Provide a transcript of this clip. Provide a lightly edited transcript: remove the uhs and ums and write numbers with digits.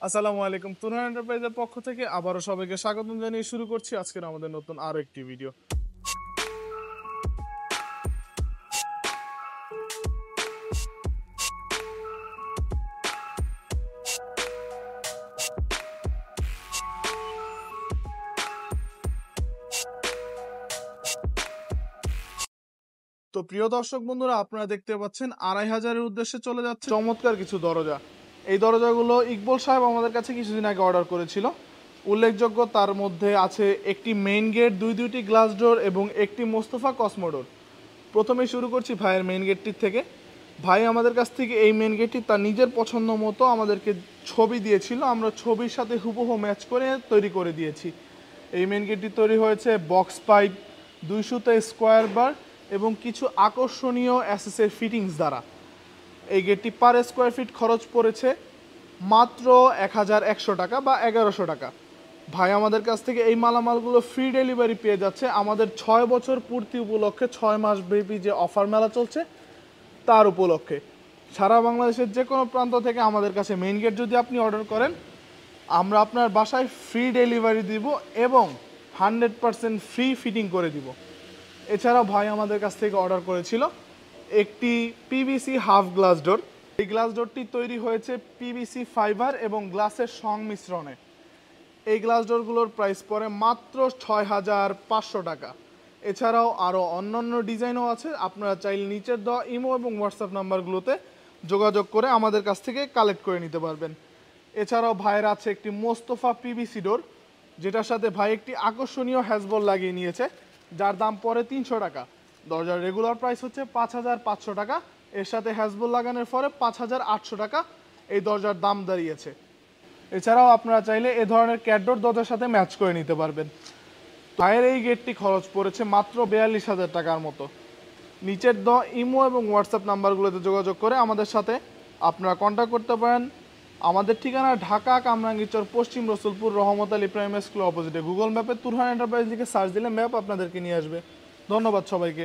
আসসালামু আলাইকুম। তুরহান এন্টারপ্রাইজের পক্ষ থেকে আবারও সবাইকে স্বাগতম জানিয়ে শুরু করছি আজকের আমাদের নতুন আরো একটি ভিডিও। তো প্রিয় দর্শক বন্ধুরা, আপনারা দেখতে পাচ্ছেন ২,৫০০-এর উদ্দেশ্যে চলে যাচ্ছে চমৎকার কিছু দরজা। এই দরজাগুলো ইকবল সাহেব আমাদের কাছে কিছুদিন আগে অর্ডার করেছিল। উল্লেখযোগ্য তার মধ্যে আছে একটি মেইন গেট, দুইটি গ্লাস ডোর এবং একটি মোস্তফা কসমোডোর। প্রথমেই শুরু করছি ভাইয়ের মেইন গেটটির থেকে। ভাই আমাদের কাছ থেকে এই মেইন গেটটি তার নিজের পছন্দ মতো আমাদেরকে ছবি দিয়েছিল, আমরা ছবির সাথে হুবহু ম্যাচ করে তৈরি করে দিয়েছি। এই মেইন গেটটি তৈরি হয়েছে বক্স পাইপ, ২০০তে স্কোয়ার বার এবং কিছু আকর্ষণীয় অ্যাসেসের ফিটিংস দ্বারা। এই গেটটি পার স্কোয়ার ফিট খরচ পড়েছে মাত্র ১,১০০ টাকা বা ১১০০ টাকা। ভাই আমাদের কাছ থেকে এই মালামালগুলো ফ্রি ডেলিভারি পেয়ে যাচ্ছে আমাদের ৬ বছর পূর্তি উপলক্ষে, ৬ মাস ব্যাপী যে অফার মেলা চলছে তার উপলক্ষে। সারা বাংলাদেশের যে কোনো প্রান্ত থেকে আমাদের কাছে মেইন গেট যদি আপনি অর্ডার করেন, আমরা আপনার বাসায় ফ্রি ডেলিভারি দিব এবং 100% ফ্রি ফিটিং করে দিব। এছাড়াও ভাই আমাদের কাছ থেকে অর্ডার করেছিল একটি পিভিসি হাফ গ্লাস ডোর। এই গ্লাস ডোরটি তৈরি হয়েছে পিভিসি ফাইবার এবং গ্লাসের সংমিশ্রণে। এই গ্লাস ডোরগুলোর প্রাইস পড়ে মাত্র ৬,৫০০ টাকা। এছাড়াও আরও অন্যান্য ডিজাইনও আছে, আপনারা চাইলে নিচের দেওয়া ইমো এবং হোয়াটসঅ্যাপ নাম্বারগুলোতে যোগাযোগ করে আমাদের কাছ থেকে কালেক্ট করে নিতে পারবেন। এছাড়াও ভাইয়ের আছে একটি মোস্তফা পিভিসি ডোর, যেটার সাথে ভাই একটি আকর্ষণীয় হ্যাজবল লাগিয়ে নিয়েছে, যার দাম পড়ে ৩০০ টাকা। দরজার রেগুলার প্রাইস হচ্ছে ৫,৫০০ টাকা। এর সাথে হ্যাজবল লাগানোর পরে ৫,৮০০ টাকা এই দরজার দাম দাঁড়িয়েছে। এছাড়াও আপনারা চাইলে এ ধরনের ক্যাটডোর দরজার সাথে ম্যাচ করে নিতে পারবেন। ভাইয়ের এই গেটটি খরচ পড়েছে মাত্র ৪২,০০০ টাকার মতো। নিচের দেওয়া ইমো এবং হোয়াটসঅ্যাপ নাম্বারগুলোতে যোগাযোগ করে আমাদের সাথে আপনারা কন্ট্যাক্ট করতে পারেন। আমাদের ঠিকানা ঢাকা কামরাঙ্গীরচর, পশ্চিম রসুলপুর, রহমত আলী প্রাইমারি স্কুল অপোজিটে। গুগল ম্যাপে তুরহান এন্টারপ্রাইজ লিখে সার্চ দিলে ম্যাপ আপনাদেরকে নিয়ে আসবে। ধন্যবাদ সবাইকে।